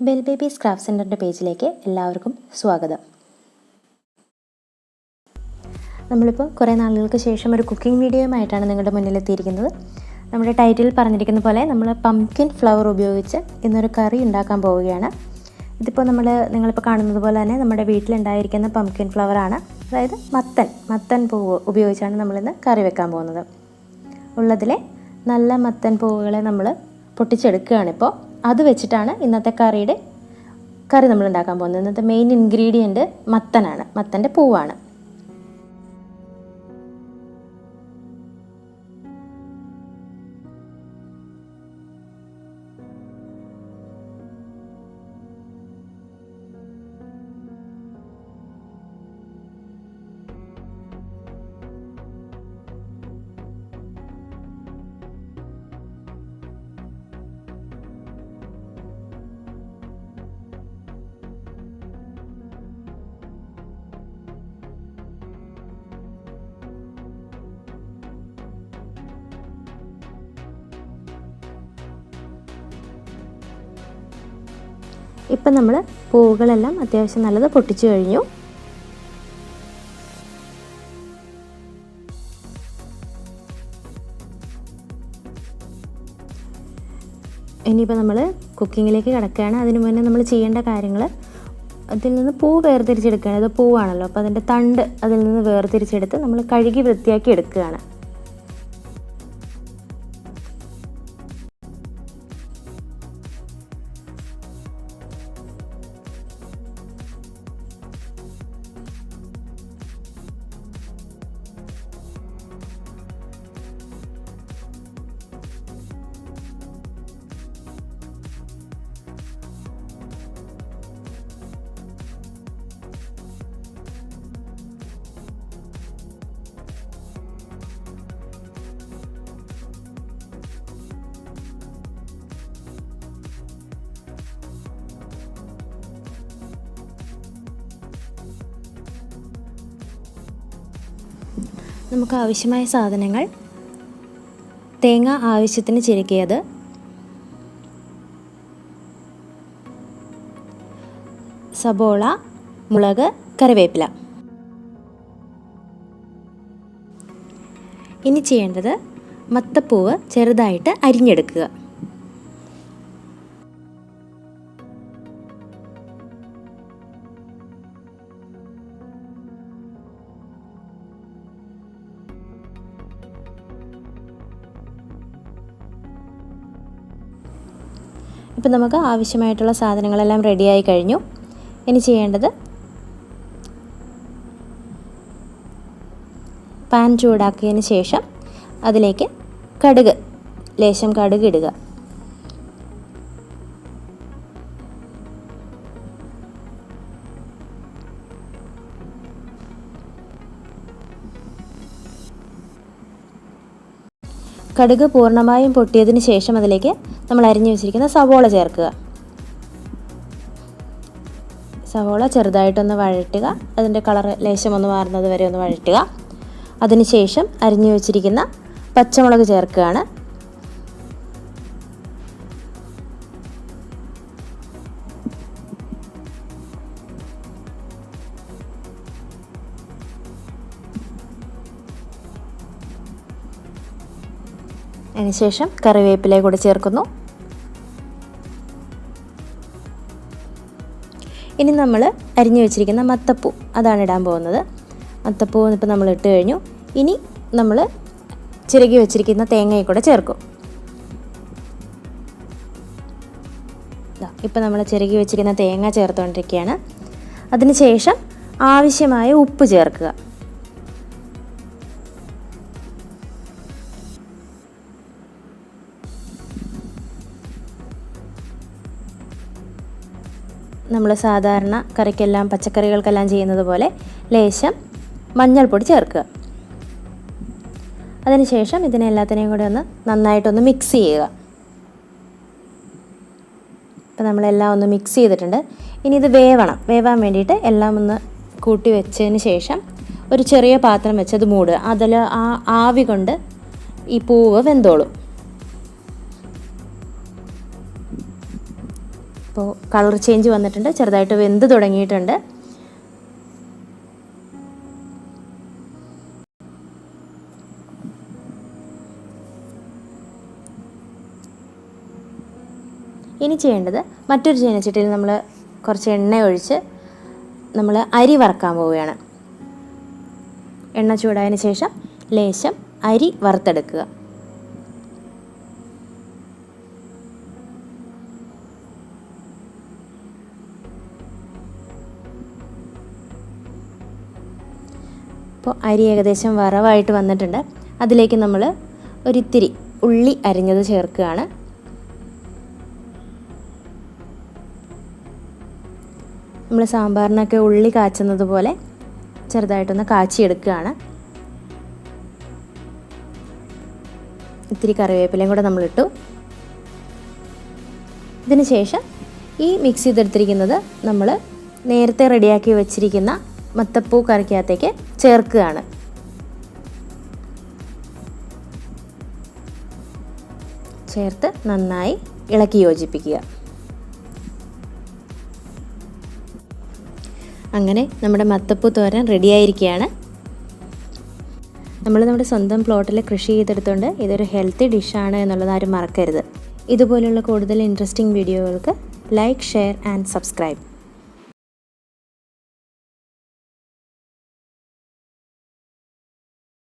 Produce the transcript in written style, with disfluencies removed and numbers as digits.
Bell babies craft സെൻറ്ററിൻ്റെ പേജിലേക്ക് എല്ലാവർക്കും സ്വാഗതം. നമ്മളിപ്പോൾ കുറേ നാളുകൾക്ക് ശേഷം ഒരു കുക്കിംഗ് വീഡിയോയുമായിട്ടാണ് നിങ്ങളുടെ മുന്നിലെത്തിയിരിക്കുന്നത്. നമ്മുടെ ടൈറ്റിൽ പറഞ്ഞിരിക്കുന്ന പോലെ നമ്മൾ പംകിൻ ഫ്ലവർ ഉപയോഗിച്ച് ഇന്നൊരു കറി ഉണ്ടാക്കാൻ പോവുകയാണ്. ഇതിപ്പോൾ നിങ്ങളിപ്പോൾ കാണുന്നത് പോലെ തന്നെ നമ്മുടെ വീട്ടിലുണ്ടായിരിക്കുന്ന പംകിൻ ഫ്ലവറാണ്, അതായത് മത്തൻ പൂവ് ഉപയോഗിച്ചാണ് നമ്മളിന്ന് കറി വെക്കാൻ പോകുന്നത്. ഉള്ളതിലെ നല്ല മത്തൻ പൂവുകളെ നമ്മൾ പൊട്ടിച്ചെടുക്കുകയാണിപ്പോൾ. അത് വെച്ചിട്ടാണ് ഇന്നത്തെ കറി നമ്മൾ ഉണ്ടാക്കാൻ പോകുന്നത്. ഇന്നത്തെ മെയിൻ ഇൻഗ്രീഡിയൻറ്റ് മത്തൻ്റെ പൂവാണ്. ഇപ്പം നമ്മൾ പൂവുകളെല്ലാം അത്യാവശ്യം നല്ലത് പൊട്ടിച്ചു കഴിഞ്ഞു. ഇനിയിപ്പോൾ നമ്മൾ കുക്കിങ്ങിലേക്ക് കിടക്കുകയാണ്. അതിന് മുന്നേ നമ്മൾ ചെയ്യേണ്ട കാര്യങ്ങൾ, അതിൽ നിന്ന് പൂ വേർതിരിച്ചെടുക്കുകയാണ്. ഇത് പൂവാണല്ലോ, അപ്പോൾ അതിൻ്റെ തണ്ട് അതിൽ നിന്ന് വേർതിരിച്ചെടുത്ത് നമ്മൾ കഴുകി വൃത്തിയാക്കി എടുക്കുകയാണ്. നമുക്ക് ആവശ്യമായ സാധനങ്ങൾ: തേങ്ങ ആവശ്യത്തിന് ചിരകിയത്, സബോള, മുളക്, കറിവേപ്പില. ഇനി ചെയ്യേണ്ടത് മത്തപ്പൂവ് ചെറുതായിട്ട് അരിഞ്ഞെടുക്കുക. ഇപ്പം നമുക്ക് ആവശ്യമായിട്ടുള്ള സാധനങ്ങളെല്ലാം റെഡിയായി കഴിഞ്ഞു. ഇനി ചെയ്യേണ്ടത് പാൻ ചൂടാക്കിയതിന് ശേഷം അതിലേക്ക് ലേശം കടുക് ഇടുക. കടുക് പൂർണ്ണമായും പൊട്ടിയതിന് ശേഷം അതിലേക്ക് നമ്മൾ അരിഞ്ഞു വെച്ചിരിക്കുന്ന സവോള ചേർക്കുക. സവോള ചെറുതായിട്ടൊന്ന് വഴറ്റുക. അതിൻ്റെ കളർ ലേശം ഒന്ന് മാറുന്നത് വരെ ഒന്ന് വഴറ്റുക. അതിനുശേഷം അരിഞ്ഞു വെച്ചിരിക്കുന്ന പച്ചമുളക് ചേർക്കുകയാണ്. അതിനുശേഷം കറിവേപ്പില കൂടി ചേർക്കുന്നു. ഇനി നമ്മൾ അരിഞ്ഞു വെച്ചിരിക്കുന്ന മത്തപ്പൂ അതാണ് ഇടാൻ പോകുന്നത്. മത്തപ്പൂ ഇപ്പോൾ നമ്മൾ ഇട്ട് കഴിഞ്ഞു. ഇനി നമ്മൾ ചിരകി വെച്ചിരിക്കുന്ന തേങ്ങയും കൂടെ ചേർക്കും. ഇപ്പോൾ നമ്മൾ ചിരകി വെച്ചിരിക്കുന്ന തേങ്ങ ചേർത്തുകൊണ്ടിരിക്കുകയാണ്. അതിനുശേഷം ആവശ്യമായ ഉപ്പ് ചേർക്കുക. നമ്മൾ സാധാരണ പച്ചക്കറികൾക്കെല്ലാം ചെയ്യുന്നത് പോലെ ലേശം മഞ്ഞൾപ്പൊടി ചേർക്കുക. അതിനുശേഷം ഇതിനെല്ലാത്തിനെയും കൂടി നന്നായിട്ടൊന്ന് മിക്സ് ചെയ്യുക. അപ്പോൾ നമ്മളെല്ലാം ഒന്ന് മിക്സ് ചെയ്തിട്ടുണ്ട്. ഇനി ഇത് വേവാൻ വേണ്ടിയിട്ട് എല്ലാം ഒന്ന് കൂട്ടി വെച്ചതിന് ശേഷം ഒരു ചെറിയ പാത്രം വെച്ച് അത് മൂടുക. അതിൽ ആവി കൊണ്ട് ഈ പൂവ് വെന്തോളും. അപ്പോൾ കളർ ചേഞ്ച് വന്നിട്ടുണ്ട്, ചെറുതായിട്ട് വെന്ത് തുടങ്ങിയിട്ടുണ്ട്. ഇനി ചെയ്യേണ്ടത് മറ്റൊരു ചീനച്ചട്ടിയിൽ നമ്മൾ കുറച്ച് എണ്ണ ഒഴിച്ച് നമ്മൾ അരി വറുക്കാൻ പോവുകയാണ്. എണ്ണ ചൂടായതിന് ശേഷം ലേശം അരി വറുത്തെടുക്കുക. അപ്പോൾ അരി ഏകദേശം വറവായിട്ട് വന്നിട്ടുണ്ട്. അതിലേക്ക് നമ്മൾ ഒരിത്തിരി ഉള്ളി അരിഞ്ഞത് ചേർക്കുകയാണ്. നമ്മൾ സാമ്പാറിനൊക്കെ ഉള്ളി കാച്ചുന്നത് പോലെ ചെറുതായിട്ടൊന്ന് കാച്ചിയെടുക്കുകയാണ്. ഇത്തിരി കറിവേപ്പിലയും കൂടെ നമ്മളിട്ടു. ഇതിന് ശേഷം ഈ മിക്സ് ചെയ്തെടുത്തിരിക്കുന്നത് നമ്മൾ നേരത്തെ റെഡിയാക്കി വെച്ചിരിക്കുന്ന മത്തപ്പൂ കറിക്കകത്തേക്ക് ചേർക്കുകയാണ്. ചേർത്ത് നന്നായി ഇളക്കി യോജിപ്പിക്കുക. അങ്ങനെ നമ്മുടെ മത്തപ്പൂ തോരൻ റെഡിയായിരിക്കുകയാണ്. നമ്മുടെ സ്വന്തം പ്ലോട്ടിൽ കൃഷി ചെയ്തെടുത്തുകൊണ്ട് ഇതൊരു ഹെൽത്തി ഡിഷാണ് എന്നുള്ളത് ആരും മറക്കരുത്. ഇതുപോലുള്ള കൂടുതൽ ഇൻട്രസ്റ്റിംഗ് വീഡിയോകൾക്ക് ലൈക്ക്, ഷെയർ ആൻഡ് സബ്സ്ക്രൈബ്.